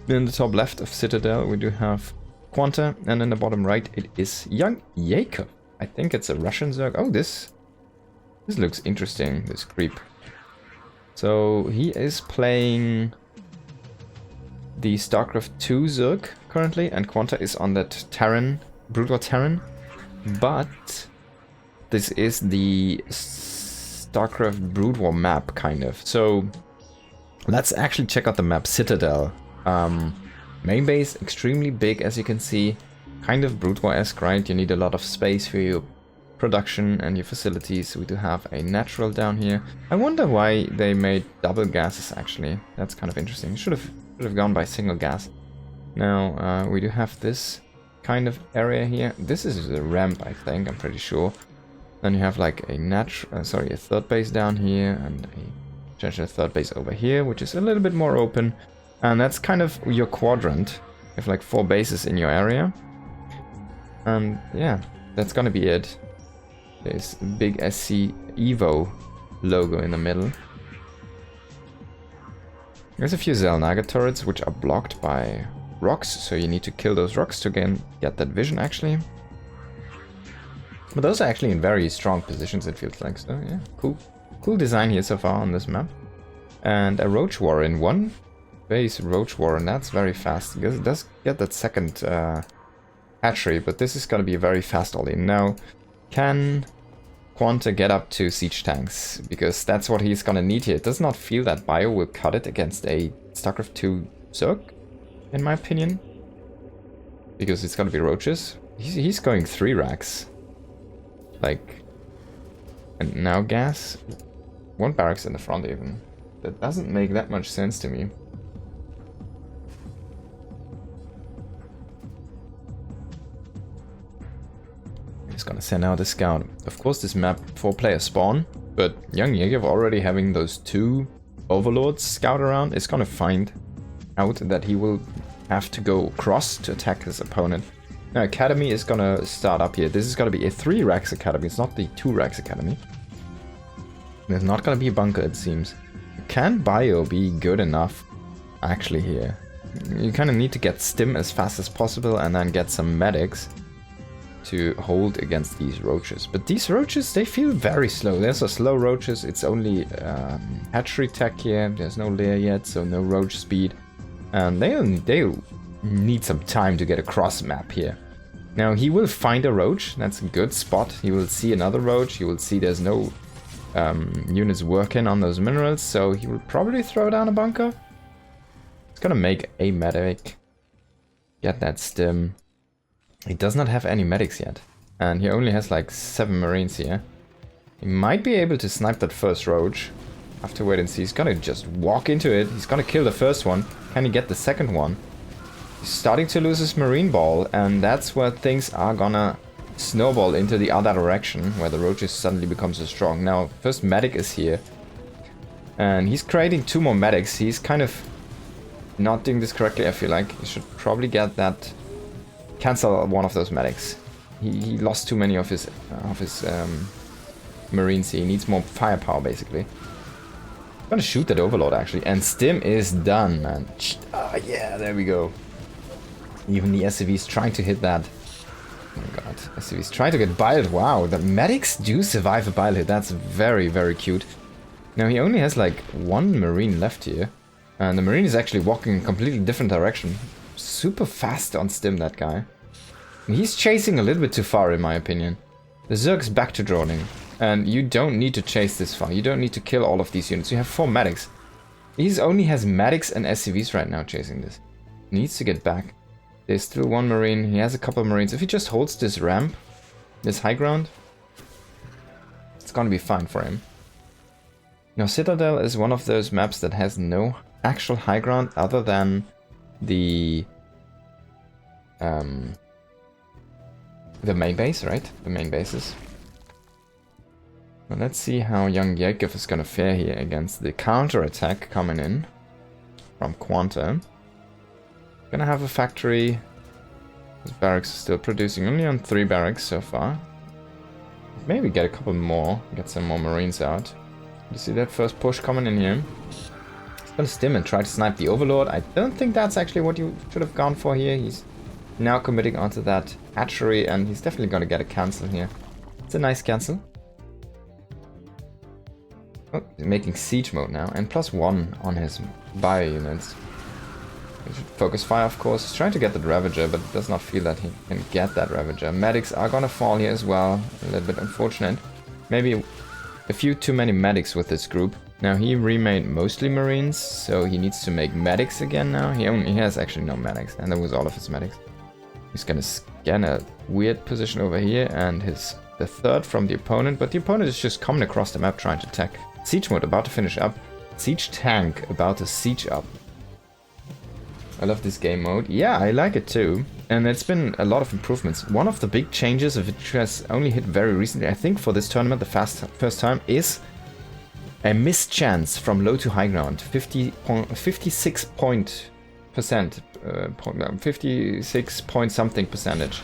In the top left of Citadel, we do have Quanta, and in the bottom right, it is YoungYakov. I think it's a Russian Zerg. Oh, this looks interesting, this creep. So he is playing the StarCraft 2 Zerg currently, and Quanta is on that Terran, Brood War Terran. But this is the StarCraft Brood War map, kind of. So let's actually check out the map. Citadel. Main base, extremely big, as you can see. Kind of Brood War-esque, right? You need a lot of space for your production and your facilities. We do have a natural down here. I wonder why they made double gases, actually. That's kind of interesting. Should have gone by single gas. Now, we do have this kind of area here. This is a ramp, I think, I'm pretty sure. Then you have like a a third base down here, and a third base over here, which is a little bit more open. And that's kind of your quadrant. You have like 4 bases in your area. And yeah, that's gonna be it. There's a big SC Evo logo in the middle. There's a few Xel'Naga turrets which are blocked by rocks, so you need to kill those rocks to get that vision, actually. But those are actually in very strong positions, it feels like. So yeah, cool design here so far on this map. And a Roach Warrior in one base Roach Warrior, and that's very fast, because it does get that second hatchery, but this is going to be a very fast all-in. Now, can Quanta get up to siege tanks? Because that's what he's going to need here. It does not feel that Bio will cut it against a StarCraft 2 Zerg, in my opinion. Because it's going to be roaches. He's going 3 racks. Like, and now gas. 1 barracks in the front even. That doesn't make that much sense to me. He's gonna send out a scout. Of course, this map 4-player spawn, but YoungYakov already having those 2 overlords scout around is gonna find out that he will have to go across to attack his opponent. Now, Academy is gonna start up here. This is gonna be a 3 racks Academy. It's not the 2 racks Academy. There's not gonna be a bunker, it seems. Can Bio be good enough actually here? You kind of need to get Stim as fast as possible and then get some medics to hold against these roaches. But these roaches, they feel very slow. There's a slow roaches. It's only hatchery tech here. There's no lair yet, so no roach speed. And they'll need some time to get across the map here. Now, he will find a roach. That's a good spot. He will see another roach. He will see there's no units working on those minerals, so he will probably throw down a bunker. It's gonna make a medic. Get that stim. He does not have any medics yet. And he only has like 7 marines here. He might be able to snipe that first roach. Have to wait and see. He's gonna just walk into it. He's gonna kill the first one. Can he get the second one? He's starting to lose his marine ball, and that's where things are gonna snowball into the other direction, where the roaches suddenly become so strong. Now, first medic is here. And he's creating 2 more medics. He's kind of not doing this correctly, I feel like. He should probably get that... cancel one of those medics. He lost too many of his marines. He needs more firepower, basically. I'm gonna shoot that overlord, actually. And Stim is done, man. Oh, yeah, there we go. Even the SCV's trying to hit that. Oh my god. SCV's trying to get biled. Wow, the medics do survive a bile hit. That's very, very cute. Now, he only has like 1 marine left here. And the marine is actually walking in a completely different direction. Super fast on Stim, that guy. And he's chasing a little bit too far, in my opinion. The Zerg's back to droning. And you don't need to chase this far. You don't need to kill all of these units. You have 4 medics. He only has medics and SCVs right now chasing this. He needs to get back. There's still 1 marine. He has a couple of marines. If he just holds this ramp, this high ground, it's gonna be fine for him. Now, Citadel is one of those maps that has no actual high ground other than the main base, right? The main bases. Well, let's see how YoungYakov is gonna fare here against the counter attack coming in from Quanta. Gonna have a factory. His barracks are still producing, only on 3 barracks so far. Maybe get a couple more, get some more marines out. You see that first push coming in here? Gonna stim and try to snipe the Overlord. I don't think that's actually what you should have gone for here. He's now committing onto that hatchery, and he's definitely gonna get a cancel here. It's a nice cancel. Oh, he's making siege mode now, and +1 on his bio units. He should focus fire, of course. He's trying to get that Ravager, but does not feel that he can get that Ravager. Medics are gonna fall here as well. A little bit unfortunate. Maybe a few too many medics with this group. Now he remade mostly Marines, so he needs to make medics again now. He has actually no medics, and that was all of his medics. He's gonna scan a weird position over here, and the third from the opponent, but the opponent is just coming across the map trying to attack. Siege mode about to finish up. Siege tank about to siege up. I love this game mode. Yeah, I like it too. And it's been a lot of improvements. One of the big changes, which has only hit very recently, I think for this tournament, the first time, is a missed chance from low to high ground. 56 point something percentage.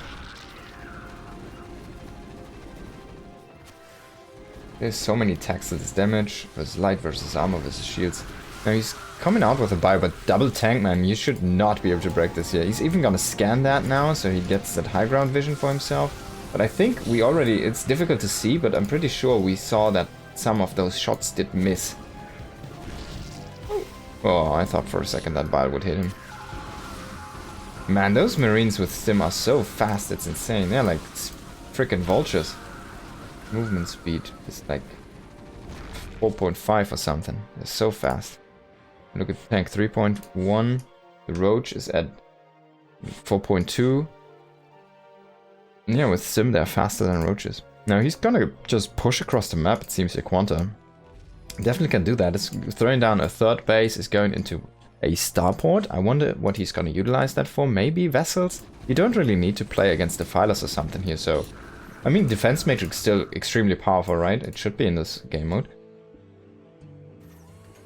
There's so many attacks to this damage, versus light versus armor versus shields. Now he's coming out with a bio, but double tank, man, you should not be able to break this here. He's even gonna scan that now, so he gets that high ground vision for himself. But I think we already, it's difficult to see, but I'm pretty sure we saw that some of those shots did miss. Oh, I thought for a second that bio would hit him. Man, those Marines with stim are so fast, it's insane. They're like freaking vultures. Movement speed is like 4.5 or something. They're so fast. Look at the tank, 3.1. The Roach is at 4.2. Yeah, with Sim they're faster than Roaches. Now he's gonna just push across the map, it seems here, Quanta. Definitely can do that. It's throwing down a third base, is going into a starport. I wonder what he's gonna utilize that for. Maybe vessels? You don't really need to play against defilers or something here, so... I mean, defense matrix still extremely powerful, right? It should be in this game mode.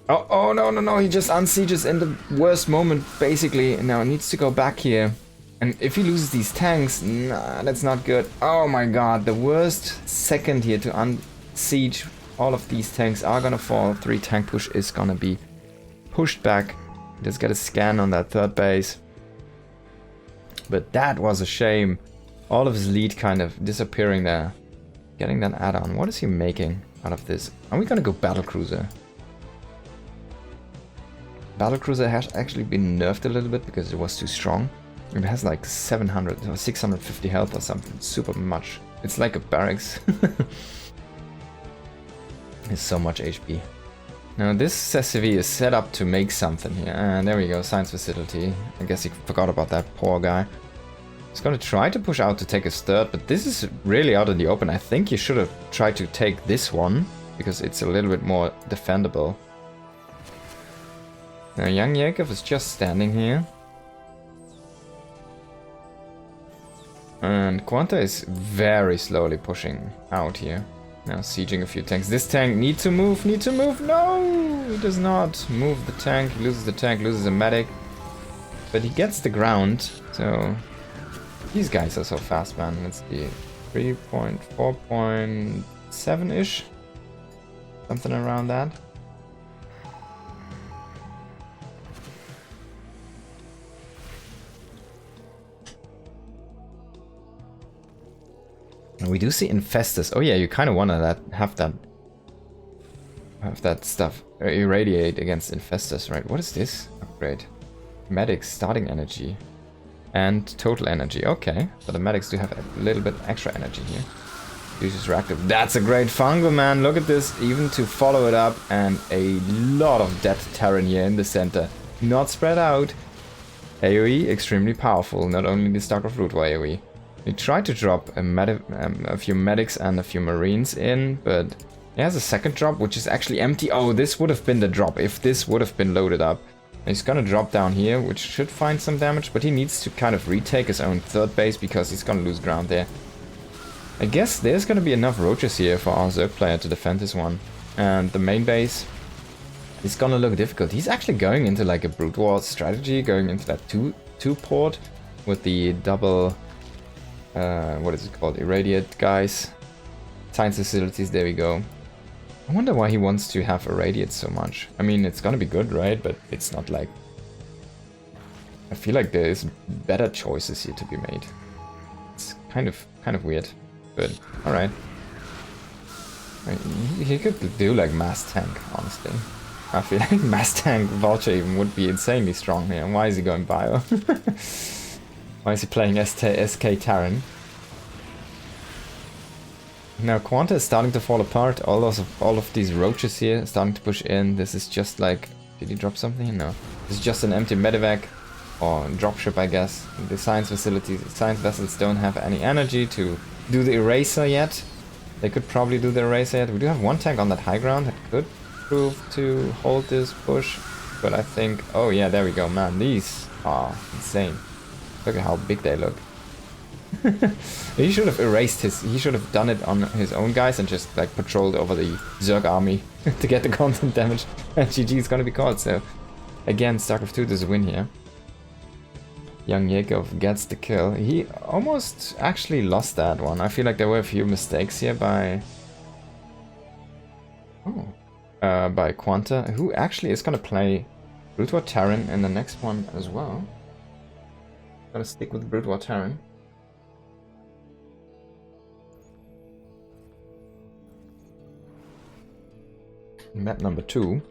Oh, no, he just unsieges in the worst moment, basically. Now he needs to go back here. And if he loses these tanks, nah, that's not good. Oh my god, the worst second here to unsiege. All of these tanks are gonna fall. 3 tank push is gonna be pushed back. Just get a scan on that third base. But that was a shame. All of his lead kind of disappearing there. Getting that add-on. What is he making out of this? Are we gonna go battlecruiser? Battlecruiser has actually been nerfed a little bit because it was too strong. It has like 700 or 650 health or something. Super much. It's like a barracks. It's so much HP. Now this SCV is set up to make something here. And there we go, science facility. I guess he forgot about that poor guy. He's gonna try to push out to take his third, but this is really out in the open. I think you should have tried to take this one, because it's a little bit more defendable. Now YoungYakov is just standing here. And Quanta is very slowly pushing out here. Now sieging a few tanks. This tank need to move. No, he does not move the tank. He loses a medic. But he gets the ground, so... These guys are so fast, man. Let's see. 3.4.7-ish? Something around that. And we do see Infestus. Oh yeah, you kind of want to have that stuff irradiate against Infestus, right? What is this upgrade? Medics starting energy. And total energy, okay. So the medics do have a little bit extra energy here. Uses reactive. That's a great fungal, man. Look at this. Even to follow it up, and a lot of dead Terran here in the center. Not spread out. AoE, extremely powerful. Not only the StarCraft Root War AoE. We tried to drop a few medics and a few marines in, but he has a second drop, which is actually empty. Oh, this would have been the drop if this would have been loaded up. He's gonna drop down here, which should find some damage, but he needs to kind of retake his own third base because he's gonna lose ground there. I guess there's gonna be enough roaches here for our Zerg player to defend this one. And the main base is gonna look difficult. He's actually going into like a Brute War strategy, going into that two port with the double, what is it called, irradiate guys. Science facilities, there we go. I wonder why he wants to have irradiate so much. I mean, it's gonna be good, right? But it's not like... I feel like there's better choices here to be made. It's kind of weird, but alright. He could do like mass tank, honestly. I feel like mass tank Vulture even would be insanely strong here. Why is he going bio? Why is he playing SK Terran? Now Quanta is starting to fall apart. All of these roaches here starting to push in. This is just like... Did he drop something? No. This is just an empty medevac. Or dropship, I guess. The science facilities, science vessels don't have any energy to do the eraser yet. They could probably do the eraser yet. We do have one tank on that high ground that could prove to hold this push. But I think... Oh yeah, there we go, man. These are insane. Look at how big they look. He should have erased his... He should have done it on his own guys and just like patrolled over the Zerg army to get the constant damage. And GG is gonna be called, so... Again, StarCraft 2 does win here. YoungYakov gets the kill. He almost actually lost that one. I feel like there were a few mistakes here by... Oh. By Quanta, who actually is gonna play Brute War Terran in the next one as well. Gonna stick with Brute War Terran. Map number 2.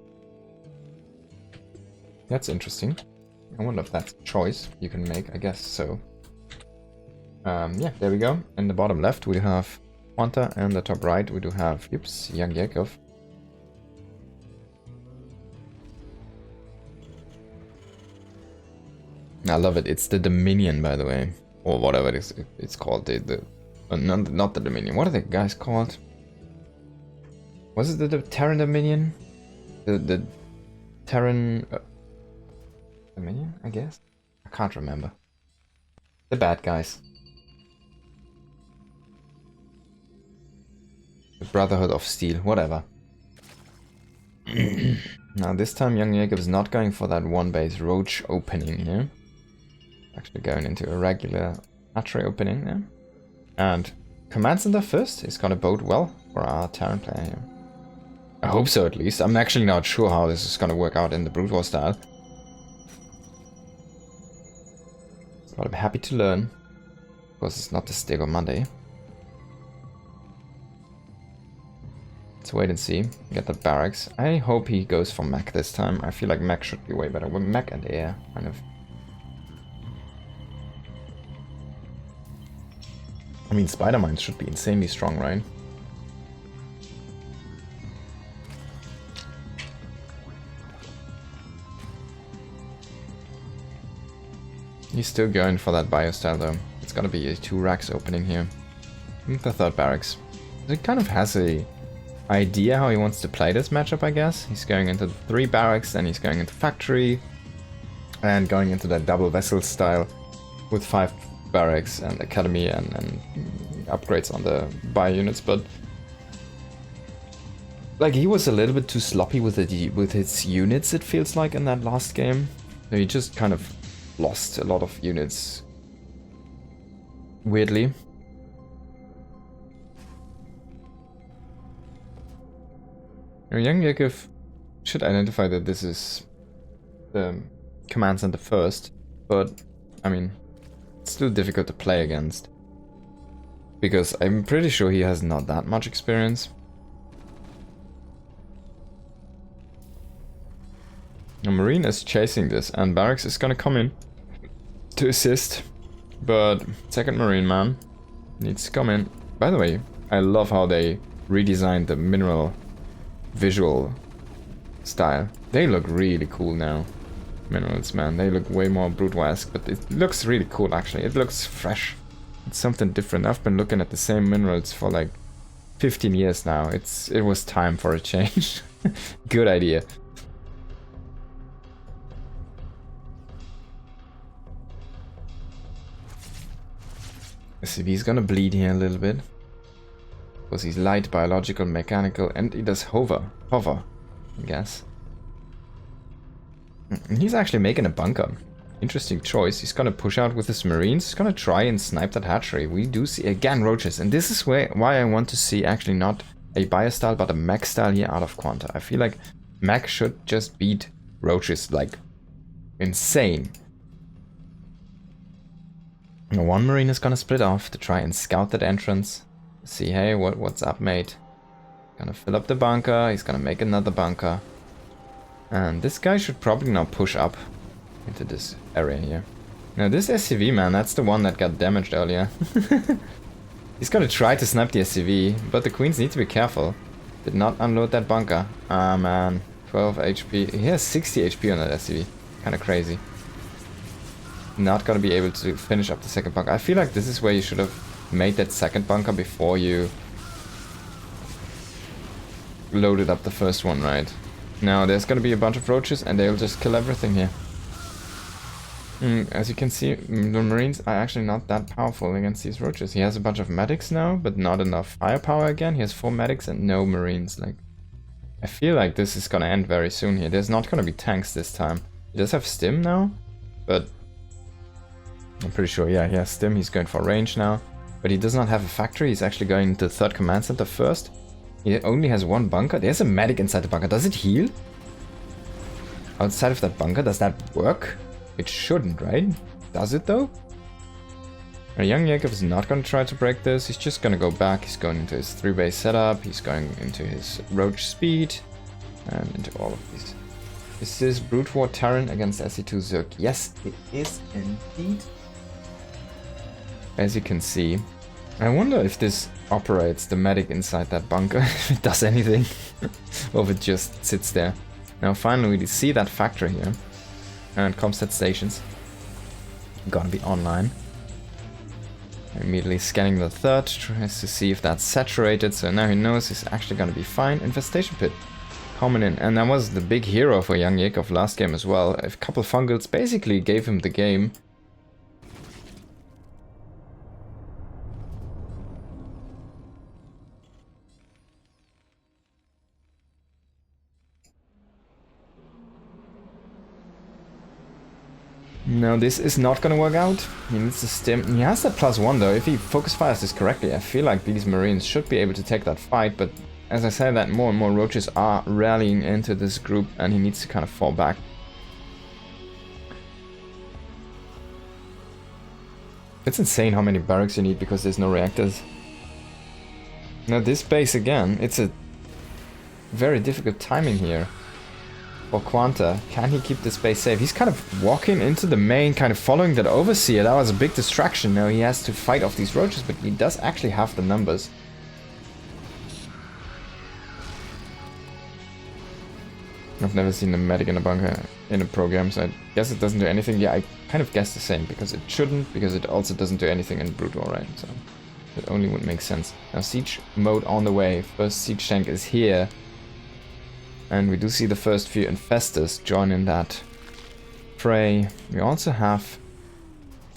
That's interesting. I wonder if that's a choice you can make. I guess so. Yeah, there we go. In the bottom left we have Quanta, and the top right we do have, oops, YoungYakov. I love it. It's the Dominion, by the way, or whatever it is. It's called not the Dominion. What are the guys called? Was it the Terran Dominion? The Terran Dominion, I guess. I can't remember. The bad guys. The Brotherhood of Steel, whatever. Now this time YoungYakov is not going for that one base roach opening here. Actually going into a regular hatchery opening there. And Command Center first is gonna bode well for our Terran player here. I hope so, at least. I'm actually not sure how this is gonna work out in the Brute War style. But I'm happy to learn. Of course, it's not the Stego Monday. Let's wait and see. Get the barracks. I hope he goes for mech this time. I feel like mech should be way better. With mech and air, kind of. I mean, Spider Mines should be insanely strong, right? He's still going for that bio style though. It's gonna be a 2 racks opening here. The third barracks. He kind of has a idea how he wants to play this matchup, I guess. He's going into the 3 barracks, then he's going into factory, and going into that double vessel style with 5 barracks and academy and upgrades on the bio units. But like, he was a little bit too sloppy with his units, it feels like, in that last game. So he just kind of lost a lot of units weirdly. YoungYakov should identify that this is the Command Center first, but I mean, it's still difficult to play against because I'm pretty sure he has not that much experience. A Marine is chasing this, and Barracks is gonna come in to assist, but second Marine man needs to come in. By the way, I love how they redesigned the mineral visual style. They look really cool now. Minerals, man, they look way more Brute-esque, but it looks really cool actually. It looks fresh. It's something different. I've been looking at the same minerals for like 15 years now. It was time for a change. Good idea. SCV is gonna bleed here a little bit. Because he's light, biological, mechanical, and he does hover, I guess. He's actually making a bunker. Interesting choice. He's gonna push out with his marines. He's gonna try and snipe that hatchery. We do see again roaches, and this is why I want to see actually not a bio style but a mech style here out of Quanta. I feel like mech should just beat roaches like insane. Now one marine is gonna split off to try and scout that entrance. See, hey, what's up, mate? Gonna fill up the bunker, he's gonna make another bunker. And this guy should probably now push up into this area here. Now this SCV, man, that's the one that got damaged earlier. He's gonna try to snap the SCV, but the queens need to be careful. Did not unload that bunker. Ah, man. 12 HP. He has 60 HP on that SCV. Kinda crazy. Not gonna be able to finish up the second bunker. I feel like this is where you should have made that second bunker before you loaded up the first one, right? Now there's gonna be a bunch of roaches and they'll just kill everything here. As you can see, the marines are actually not that powerful against these roaches. He has a bunch of medics now, but not enough firepower again. He has 4 medics and no marines. Like, I feel like this is gonna end very soon here. There's not gonna be tanks this time. He does have stim now, but I'm pretty sure, yeah, he has stim. He's going for range now, but he does not have a factory. He's actually going to the 3rd command center first. He only has 1 bunker. There's a medic inside the bunker. Does it heal? Outside of that bunker, does that work? It shouldn't, right? Does it though? Now, YoungYakov is not going to try to break this. He's just going to go back. He's going into his 3-base setup. He's going into his roach speed. And into all of these. Is this Brute War Terran against SC2 Zerg? Yes, it is indeed. As you can see. I wonder if this operates the medic inside that bunker. If it does anything. Or if it just sits there. Now finally we see that factory here. And Comstat stations. Gonna be online. Immediately scanning the 3rd, tries to see if that's saturated, so now he knows he's actually gonna be fine. Infestation pit coming in, and that was the big hero for YoungYakov last game as well. A couple of fungals basically gave him the game. No, this is not gonna work out. He needs to stim. He has that +1 though. If he focus fires this correctly, I feel like these marines should be able to take that fight. But as I said, that more and more roaches are rallying into this group, and he needs to kind of fall back. It's insane how many barracks you need because there's no reactors. Now this base again, it's a very difficult timing here. For Quanta, can he keep this base safe? He's kind of walking into the main, kind of following that overseer. That was a big distraction. Now he has to fight off these roaches, but he does actually have the numbers. I've never seen a medic in a bunker in a program, so I guess it doesn't do anything. Yeah, I kind of guess the same, because it shouldn't, because it also doesn't do anything in Brute War, right? So it only would make sense. Now siege mode on the way. First siege tank is here. And we do see the first few infestors join in that fray. We also have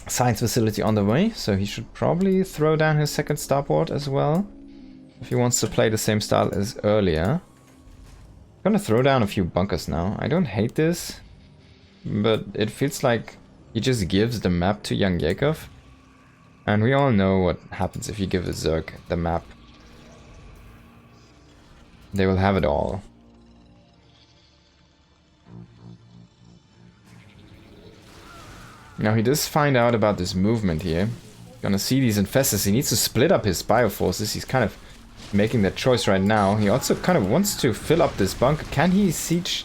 a science facility on the way, so he should probably throw down his second starport as well. If he wants to play the same style as earlier. I'm gonna throw down a few bunkers now. I don't hate this, but it feels like he just gives the map to YoungYakov. And we all know what happens if you give a Zerg the map. They will have it all. Now he does find out about this movement here. Gonna see these infestors. He needs to split up his bioforces. He's kind of making that choice right now. He also kind of wants to fill up this bunker. Can he siege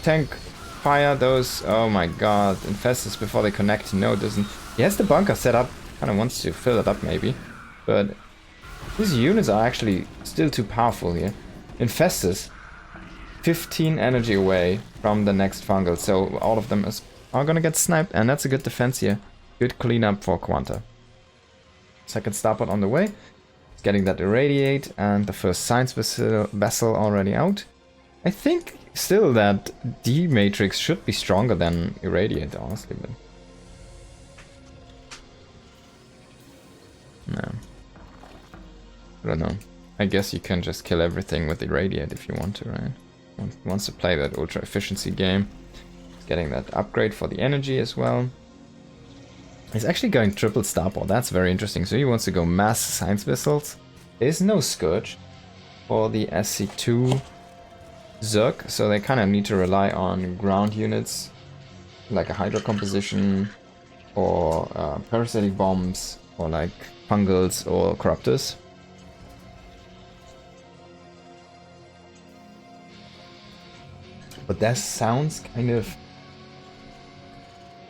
tank fire those? Oh my god, infestors before they connect? No, it doesn't. He has the bunker set up. Kind of wants to fill it up maybe. But these units are actually still too powerful here. Infestors, 15 energy away from the next fungal. So all of them are gonna get sniped, and that's a good defense here. Good cleanup for Quanta. Second starport on the way. He's getting that irradiate, and the first science vessel already out. I think still that D matrix should be stronger than irradiate, honestly, but no. I don't know. I guess you can just kill everything with irradiate if you want to, right? Wants to play that ultra efficiency game. Getting that upgrade for the energy as well. He's actually going triple starport. That's very interesting. So he wants to go mass science vessels. There's no Scourge for the SC2 Zerg, so they kind of need to rely on ground units like a Hydra composition or parasitic bombs or like fungals or corruptors. But that sounds kind of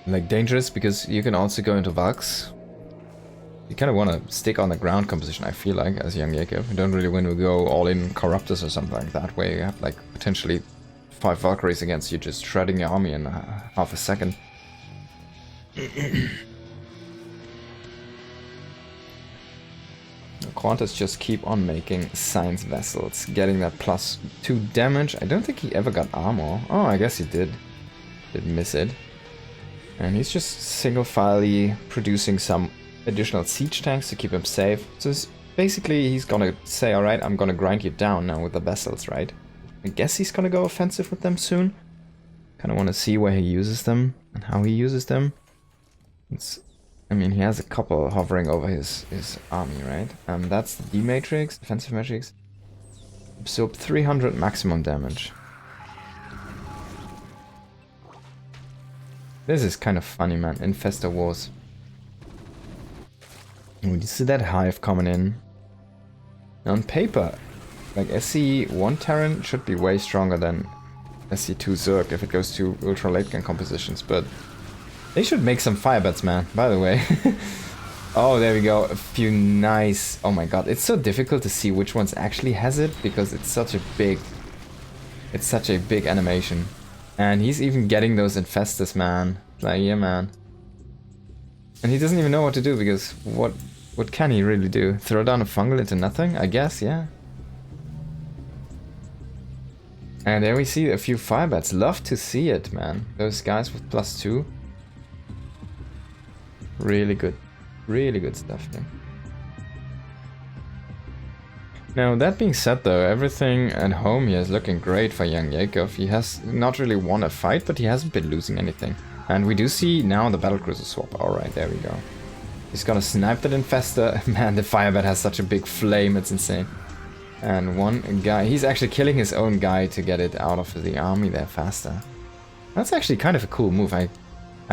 like dangerous because you can also go into Valks. You kind of want to stick on the ground composition, I feel like, as YoungYakov. You don't really want to go all in Corruptors or something like that, where you have like potentially 5 Valkyries against you just shredding your army in half a second. Quantas just keep on making science vessels, getting that +2 damage. I don't think he ever got armor. Oh, I guess he did. Did miss it. And he's just single-filely producing some additional siege tanks to keep him safe. So basically he's gonna say, alright, I'm gonna grind you down now with the vessels, right? I guess he's gonna go offensive with them soon. Kinda wanna see where he uses them and how he uses them. I mean, he has a couple hovering over his army, right? That's the D-Matrix, defensive matrix. Absorb 300 maximum damage. This is kind of funny, man. Infestor Wars. Oh, you see that hive coming in? On paper, like SC1 Terran should be way stronger than SC2 Zerg if it goes to ultra late game compositions, but they should make some firebats, man, by the way. Oh, there we go. A few nice... Oh my god, it's so difficult to see which ones actually has it because it's such a big... It's such a big animation. And he's even getting those infestors, man. Like, yeah, man. And he doesn't even know what to do because what can he really do? Throw down a fungal into nothing? I guess, yeah. And there we see a few firebats. Love to see it, man. Those guys with +2. Really good. Really good stuff there. Now, that being said though, everything at home here is looking great for YoungYakov. He has not really won a fight, but he hasn't been losing anything. And we do see now the battlecruiser swap. Alright, there we go. He's gonna snipe that infestor. Man, the firebat has such a big flame, it's insane. And one guy, he's actually killing his own guy to get it out of the army there faster. That's actually kind of a cool move. I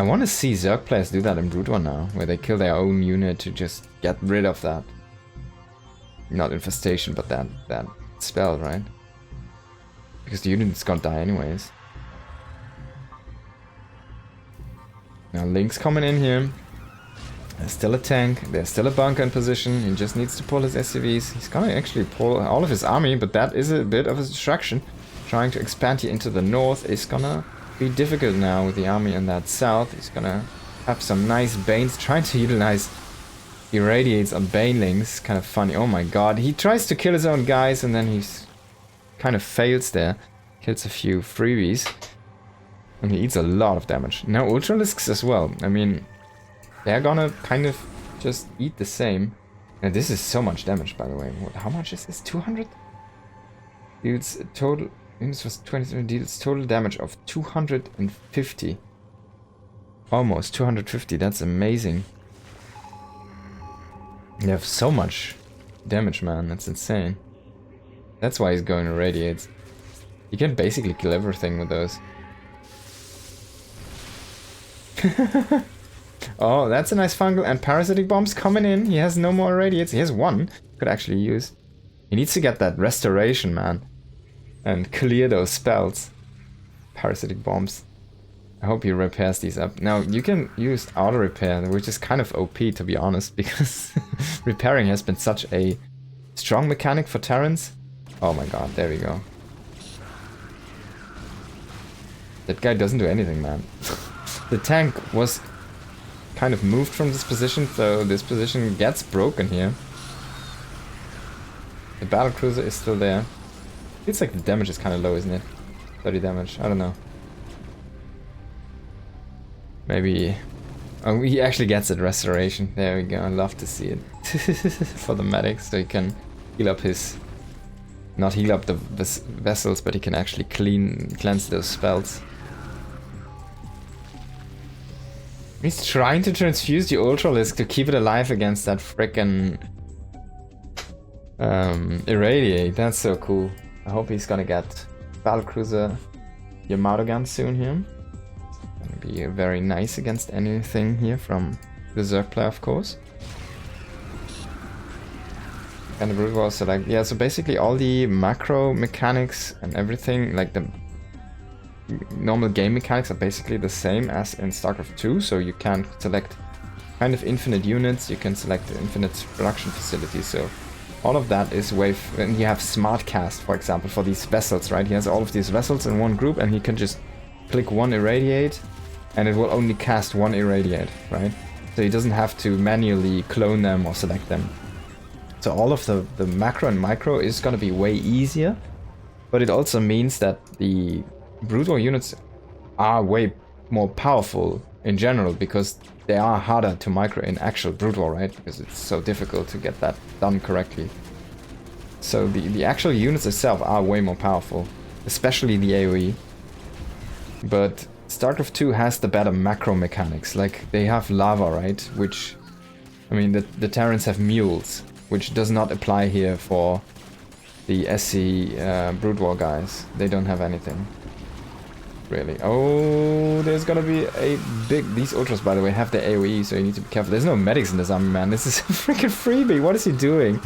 want to see Zerg players do that in Brood War now, where they kill their own unit to just get rid of that. Not infestation, but that spell, right? Because the unit's gonna die anyways. Now Link's coming in here. There's still a tank, there's still a bunker in position, he just needs to pull his SCVs. He's gonna actually pull all of his army, but that is a bit of a distraction. Trying to expand here into the north is gonna be difficult now with the army in that south. He's gonna have some nice Banes, trying to utilize irradiates on Banelings. Kind of funny. Oh my god, he tries to kill his own guys and then he's kind of fails there. Kills a few freebies. And he eats a lot of damage. Now Ultralisks as well. I mean, they're gonna kind of just eat the same. And this is so much damage, by the way. How much is this? 200? Deals total... This was 23, deals total damage of 250. Almost 250, that's amazing. They have so much damage, man, that's insane. That's why he's going to radiates. You can basically kill everything with those. Oh, that's a nice fungal, and parasitic bombs coming in. He has no more radiates. He has one. Could actually use. He needs to get that restoration, man. And clear those spells. Parasitic bombs. I hope he repairs these up. Now, you can use auto repair, which is kind of OP, to be honest, because repairing has been such a strong mechanic for Terrans. Oh my god, there we go. That guy doesn't do anything, man. The tank was kind of moved from this position, so this position gets broken here. The battlecruiser is still there. Feels like the damage is kind of low, isn't it? 30 damage, I don't know. Maybe... Oh, he actually gets it, restoration. There we go, I love to see it. For the medics, so he can heal up his... Not heal up the vessels, but he can actually cleanse those spells. He's trying to transfuse the Ultralisk to keep it alive against that frickin' Irradiate, that's so cool. I hope he's gonna get Battlecruiser Yamato gun soon here. Gonna be very nice against anything here from the Zerg player, of course. And the Brood War select, yeah, so basically all the macro mechanics and everything, like the normal game mechanics are basically the same as in StarCraft 2, so you can select kind of infinite units, you can select infinite production facilities, so all of that is and you have smart cast, for example, for these vessels, right? He has all of these vessels in one group and he can just click one irradiate and it will only cast one irradiate, right? So he doesn't have to manually clone them or select them. So all of the macro and micro is going to be way easier, but it also means that the Brood War units are way more powerful in general because they are harder to micro in actual Brood War, right? Because it's so difficult to get that done correctly. So the actual units itself are way more powerful, especially the AoE. But StarCraft 2 has the better macro mechanics, like they have lava, right? Which, I mean, the Terrans have mules, which does not apply here for the SC Brood War guys. They don't have anything. Really. Oh, there's gonna be a big... These Ultras, by the way, have the AoE, so you need to be careful. There's no medics in this army, man. This is a freaking freebie. What is he doing?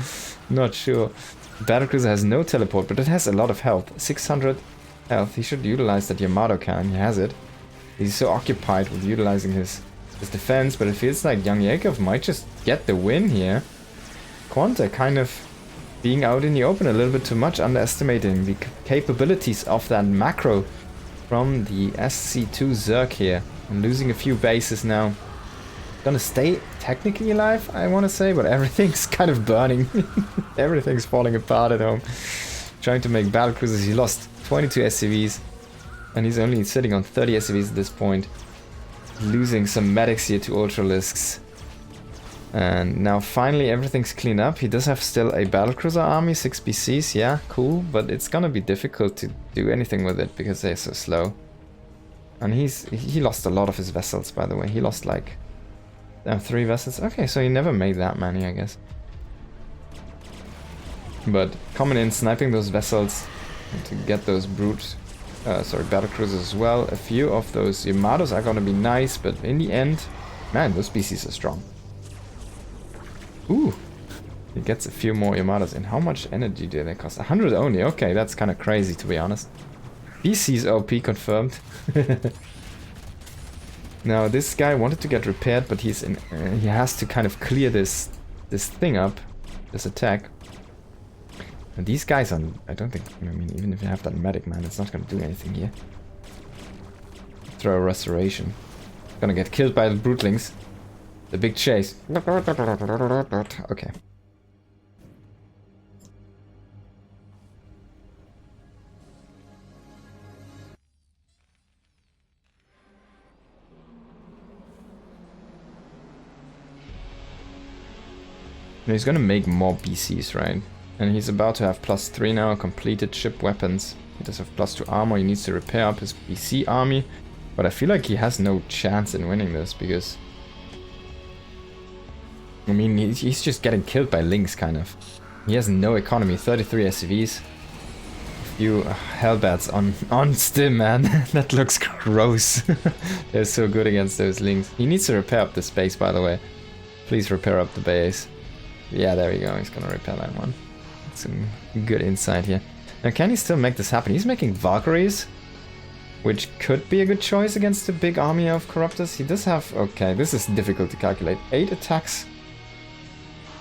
Not sure. Battlecruiser has no teleport, but it has a lot of health. 600 health. He should utilize that Yamato cannon. He has it. He's so occupied with utilizing his defense, but it feels like YoungYakov might just get the win here. Quanta kind of being out in the open a little bit too much, underestimating the capabilities of that macro from the SC2 Zerg here, and losing a few bases now. Gonna stay technically alive, I want to say, but everything's kind of burning. Everything's falling apart at home. Trying to make battlecruisers. He lost 22 SCVs, and he's only sitting on 30 SCVs at this point. Losing some medics here to Ultralisks. And now finally everything's cleaned up. He does have still a battlecruiser army, 6 BCs, yeah, cool, but it's gonna be difficult to do anything with it because they're so slow. And he lost a lot of his vessels, by the way. He lost like 3 vessels. Okay, so he never made that many, I guess. But coming in, sniping those vessels to get those battlecruisers as well. A few of those Yamatos are gonna be nice, but in the end, man, those BCs are strong. Ooh, he gets a few more Yamatos in. How much energy do they cost? 100 only. Okay, that's kind of crazy, to be honest. BC's OP confirmed. Now, this guy wanted to get repaired, but he's in. He has to kind of clear this thing up, this attack. And these guys are. I don't think. I mean, even if you have that medic, man, it's not going to do anything here. Throw a restoration. Gonna get killed by the Brootlings. The big chase. Okay. He's gonna make more BCs, right? And he's about to have +3 now, completed ship weapons. He does have +2 armor, he needs to repair up his BC army. But I feel like he has no chance in winning this, because... I mean, he's just getting killed by Lynx, kind of. He has no economy, 33 SCVs. A few Hellbats on Stim, man. That looks gross. They're so good against those Lynx. He needs to repair up the space, by the way. Please repair up the base. Yeah, there we go. He's gonna repair that one. Some good insight here. Now, can he still make this happen? He's making Valkyries, which could be a good choice against the big army of Corruptors. He does have... Okay, this is difficult to calculate. 8 attacks.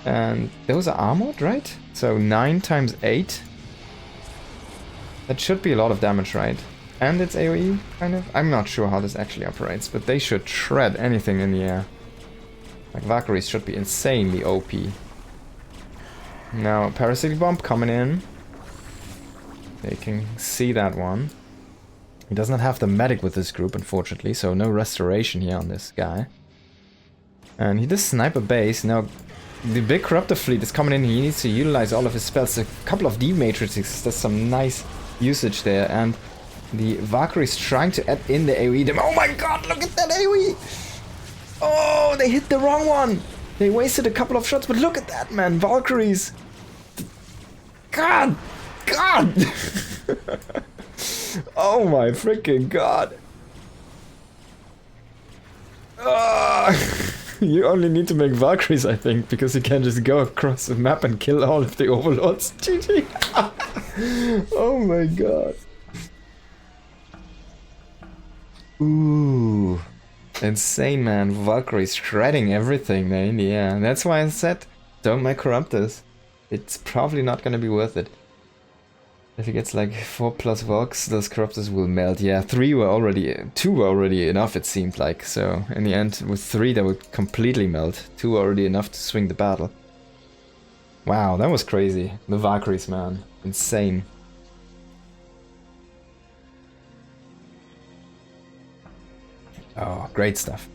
And those are armored, right? So 9 times 8. That should be a lot of damage, right? And it's AoE, kind of? I'm not sure how this actually operates, but they should shred anything in the air. Like, Valkyries should be insanely OP. Now, Parasitic Bomb coming in. They can see that one. He does not have the medic with this group, unfortunately, so no restoration here on this guy. And he does snipe a base. Now, the big Corruptor fleet is coming in. He needs to utilize all of his spells. A couple of D-Matrices. That's some nice usage there. And the Valkyrie's trying to add in the AoE. Oh my god, look at that AoE! Oh, they hit the wrong one! They wasted a couple of shots, but look at that, man! Valkyries! God! God! Oh my freaking god! You only need to make Valkyries, I think, because you can just go across the map and kill all of the overlords. GG! Oh my god. Ooh. Insane, man. Valkyries shredding everything there in the air. That's why I said, don't make Corruptors. It's probably not gonna be worth it. If he gets like 4+ Valks, those Corruptors will melt. Yeah, 2 were already enough, it seemed like. So in the end, with 3 they would completely melt. 2 were already enough to swing the battle. Wow, that was crazy. The Valkyries, man. Insane. Oh, great stuff.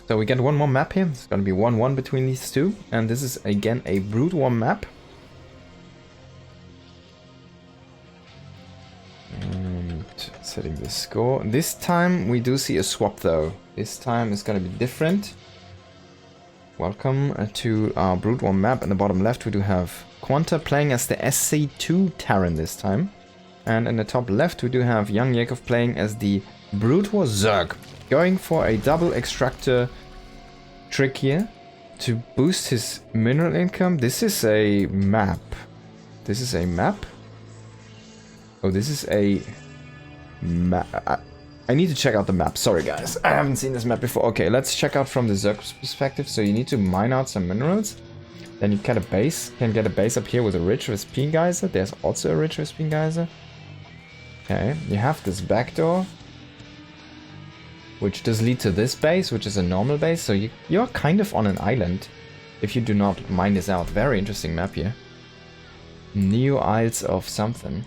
So we get one more map here. It's gonna be 1-1 between these two. And this is again a Brood War map. And setting the score. This time we do see a swap though. This time it's gonna be different. Welcome to our Brood War map. In the bottom left we do have Quanta playing as the SC2 Terran this time. And in the top left we do have YoungYakov playing as the Brood War Zerg. Going for a double extractor trick here to boost his mineral income. This is a map. This is a map? Oh, this is a map. I need to check out the map. Sorry, guys. I haven't seen this map before. Okay, let's check out from the Zerg's perspective. So you need to mine out some minerals. Then you get a base. Can get a base up here with a rich Vespine geyser. There's also a rich Vespine geyser. Okay, you have this back door, which does lead to this base, which is a normal base. So you're kind of on an island if you do not mine this out. Very interesting map here. New Isles of something.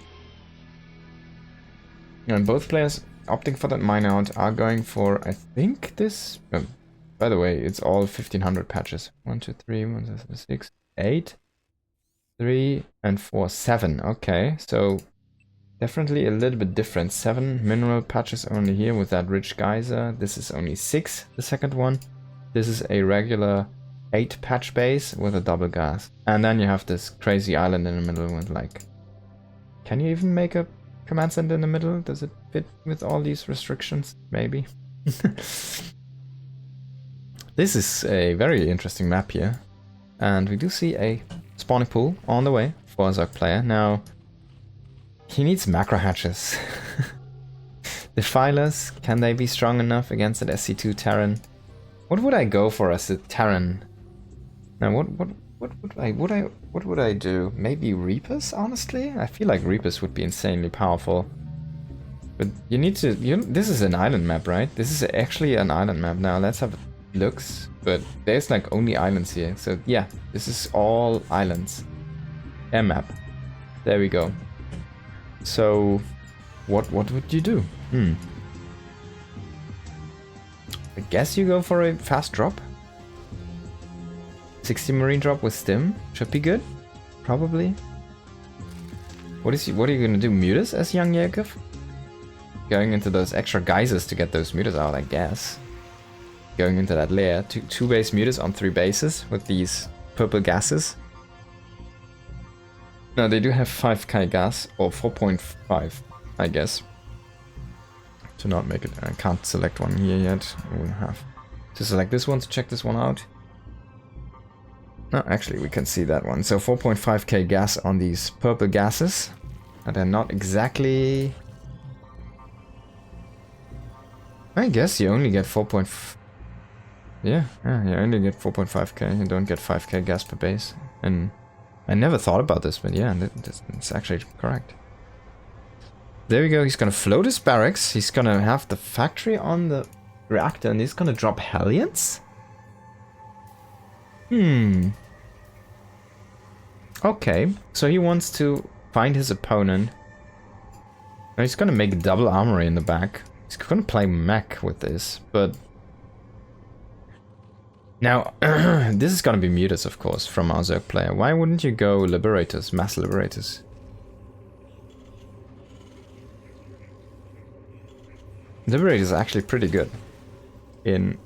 And both players opting for that mine out are going for, I think this... by the way, it's all 1500 patches. 1, 2, 3, 1, 2, 3, 6, 8, 3, and 4, 7. Okay, so definitely a little bit different. 7 mineral patches only here with that rich geyser. This is only 6, the second one. This is a regular 8 patch base with a double gas. And then you have this crazy island in the middle with like... Can you even make a command center in the middle? Does it fit with all these restrictions? Maybe. This is a very interesting map here. And we do see a spawning pool on the way for a Zerg player. Now, he needs macro hatches. Defilers, can they be strong enough against an SC2 Terran? What would I go for as a Terran? Now, what would I do? Maybe Reapers, honestly? I feel like Reapers would be insanely powerful. But you need to... this is an island map, right? This is actually an island map. Now, let's have a look. But there's like only islands here. So, yeah, this is all islands. Air map. There we go. So, what would you do? I guess you go for a fast drop. 60 marine drop with stim should be good, probably. What are you gonna do? Mutas as YoungYakov? Going into those extra geysers to get those mutas out, I guess. Going into that layer, two base mutas on 3 bases with these purple gases. No, they do have 5k gas, or 4.5, I guess. To not make it, I can't select one here yet. We'll have to select this one to check this one out. No, actually we can see that one. So 4.5k gas on these purple gases. And they're not exactly... I guess you only get 4. Yeah, you only get 4.5k. You don't get 5k gas per base. And I never thought about this, but yeah, it's actually correct. There we go, he's gonna float his barracks. He's gonna have the factory on the reactor and he's gonna drop Hellions? Okay, so he wants to find his opponent. Now he's gonna make a double armory in the back. He's gonna play mech with this, but... Now, this is gonna be mutas, of course, from our Zerg player. Why wouldn't you go Liberators, Mass Liberators? Liberator is actually pretty good in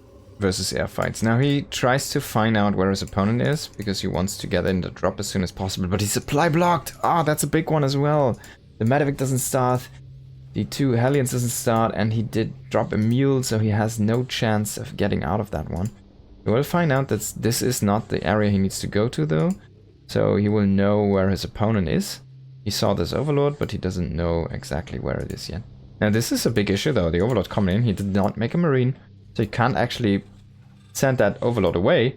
versus air fights. Now he tries to find out where his opponent is because he wants to get in the drop as soon as possible, but he's supply blocked. Ah, that's a big one as well. The MapuTV doesn't start, the 2 Hellions doesn't start, and he did drop a mule, so he has no chance of getting out of that one. We'll find out that this is not the area he needs to go to though, so he will know where his opponent is. He saw this Overlord, but he doesn't know exactly where it is yet. Now this is a big issue though, the Overlord coming in, he did not make a Marine, so he can't actually send that Overlord away.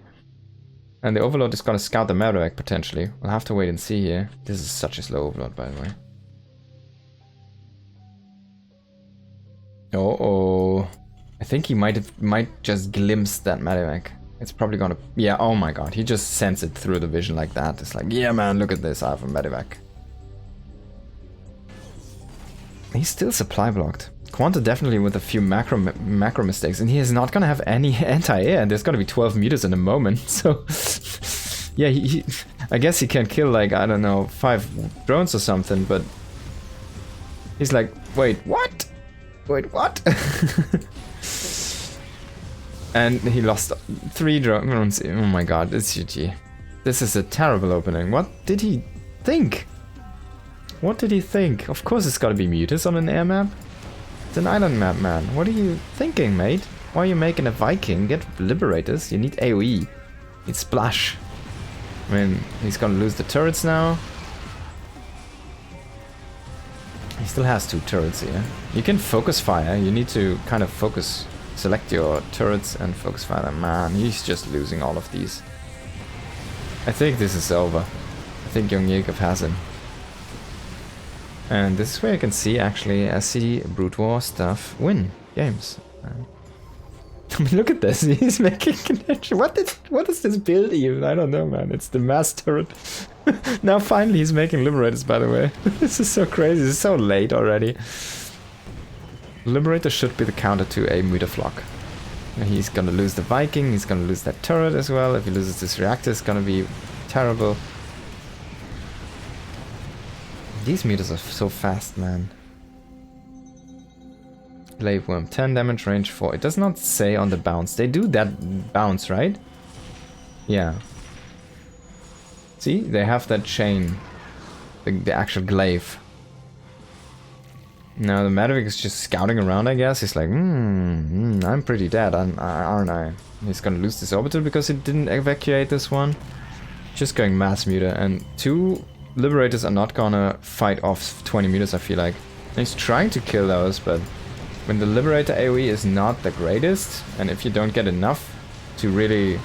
And the Overlord is gonna scout the MapuTV potentially. We'll have to wait and see here. This is such a slow Overlord, by the way. Uh-oh. I think he might just glimpse that MapuTV. It's probably gonna... Yeah, oh my god, he just sends it through the vision like that. It's like, yeah man, look at this, I have a MapuTV. He's still supply blocked. Quanta definitely with a few macro mistakes, and he is not gonna have any anti-air, and there's gonna be 12 meters in a moment, so... yeah, I guess he can kill like, I don't know, 5 drones or something, but... He's like, wait, what? Wait, what? And he lost 3 drones. Oh my god, it's GG. This is a terrible opening. What did he think? What did he think? Of course it's gotta be Mutas on an air map. It's an island map, man. What are you thinking, mate? Why are you making a Viking? Get Liberators. You need AoE. You need Splash. I mean, he's gonna lose the turrets now. He still has 2 turrets here. You can focus fire. You need to kind of focus, select your turrets and focus fire them. Man, he's just losing all of these. I think this is over. I think YoungYakov has him. And this is where you can see actually SC Brute War stuff win games. I mean, look at this. He's making connection. What is this build even? I don't know, man. It's the mass turret. Now finally he's making Liberators, by the way. This is so crazy. It's so late already. Liberator should be the counter to a Mutaflock. He's gonna lose the Viking. He's gonna lose that turret as well. If he loses this reactor, it's gonna be terrible. These meters are so fast, man. Glaive Worm, 10 damage, range 4. It does not say on the bounce. They do that bounce, right? Yeah. See? They have that chain. The actual glaive. Now the MapuTV is just scouting around, I guess. He's like, I'm pretty dead, aren't I? He's gonna lose this orbital because he didn't evacuate this one. Just going mass muter, and 2 Liberators are not gonna fight off 20 meters, I feel like. He's trying to kill those, but when the Liberator AoE is not the greatest, and if you don't get enough to really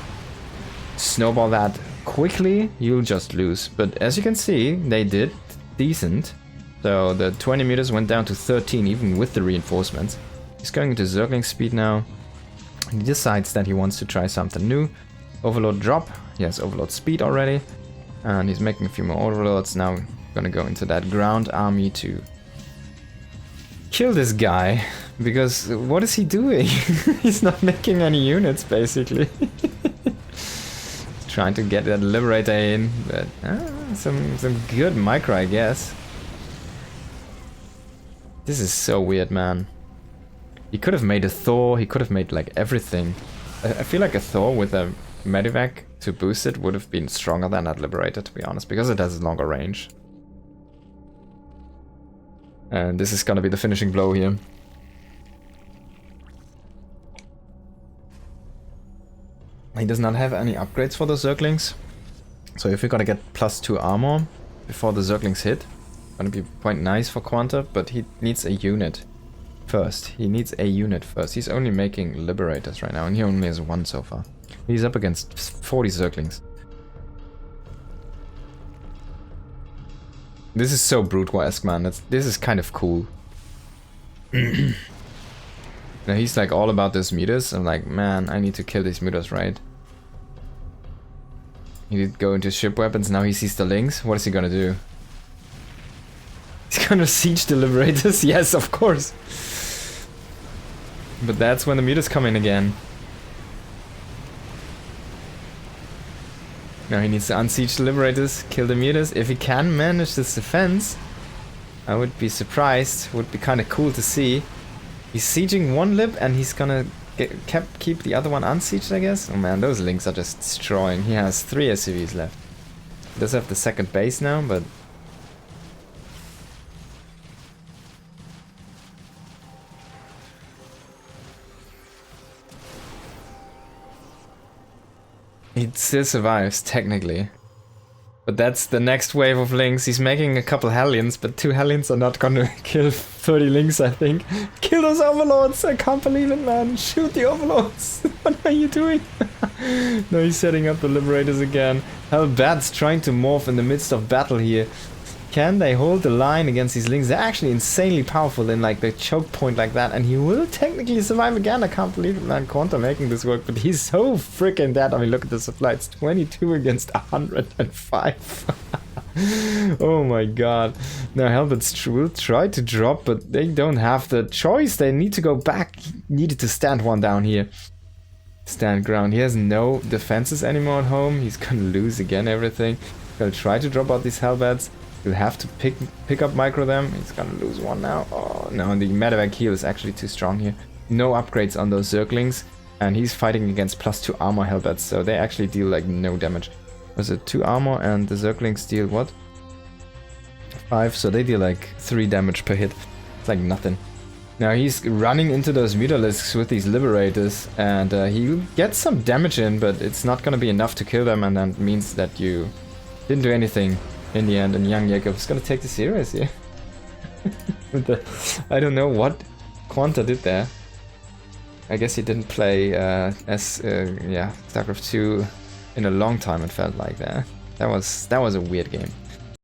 snowball that quickly, you'll just lose. But as you can see, they did decent. So the 20 meters went down to 13 even with the reinforcements. He's going into Zergling speed now. He decides that he wants to try something new. Overlord drop. He has Overlord speed already. And he's making a few more Overlords. Now we're gonna go into that ground army to kill this guy. Because what is he doing? He's not making any units basically. Trying to get that Liberator in. But some good micro, I guess. This is so weird, man. He could have made a Thor, he could have made like everything. I feel like a Thor with a MapuTV to boost it would have been stronger than that Liberator, to be honest, because it has a longer range. And this is gonna be the finishing blow here. He does not have any upgrades for the Zerglings. So if we're gonna get +2 armor before the Zerglings hit, gonna be quite nice for Quanta, but he needs a unit first. He needs a unit first. He's only making Liberators right now, and he only has 1 so far. He's up against 40 Zerglings. This is so Brute War-esque, man. This is kind of cool. Now he's like all about this meters. I'm like, man, I need to kill these meters, right? He did go into ship weapons. Now he sees the links. What is he gonna do? He's gonna siege the Liberators? Yes, of course. But that's when the meters come in again. Now he needs to unsiege the Liberators, kill the meters. If he can manage this defense, I would be surprised. Would be kind of cool to see. He's sieging 1 lib and he's gonna keep the other one unsieged, I guess? Oh man, those links are just destroying. He has 3 SCVs left. He does have the second base now, but... he still survives, technically. But that's the next wave of links. He's making a couple Hellions, but 2 Hellions are not gonna kill 30 links, I think. Kill those Overlords! I can't believe it, man! Shoot the Overlords! What are you doing? No, he's setting up the Liberators again. Hellbat's trying to morph in the midst of battle here. Can they hold the line against these links? They're actually insanely powerful in like the choke point like that, and he will technically survive again. I can't believe it, man. Quanta making this work, but he's so freaking dead. I mean, look at the supply. It's 22 against 105. Oh my god. Now Hellbats will try to drop, but they don't have the choice. They need to go back. He needed to stand one down here. Stand ground. He has no defenses anymore at home. He's gonna lose again everything. Gonna try to drop out these Hellbats. He'll have to pick up micro them. He's gonna lose one now. Oh no, and the medevac heal is actually too strong here. No upgrades on those Zerglings, and he's fighting against +2 armor Hellbats, so they actually deal like no damage. Was it 2 armor and the Zerglings deal what? 5, so they deal like 3 damage per hit. It's like nothing. Now he's running into those Mutalisks with these Liberators, and he gets some damage in, but it's not gonna be enough to kill them, and that means that you didn't do anything in the end, and YoungYakov is gonna take the series here. I don't know what Quanta did there. I guess he didn't play StarCraft 2 in a long time, it felt like that. That was a weird game.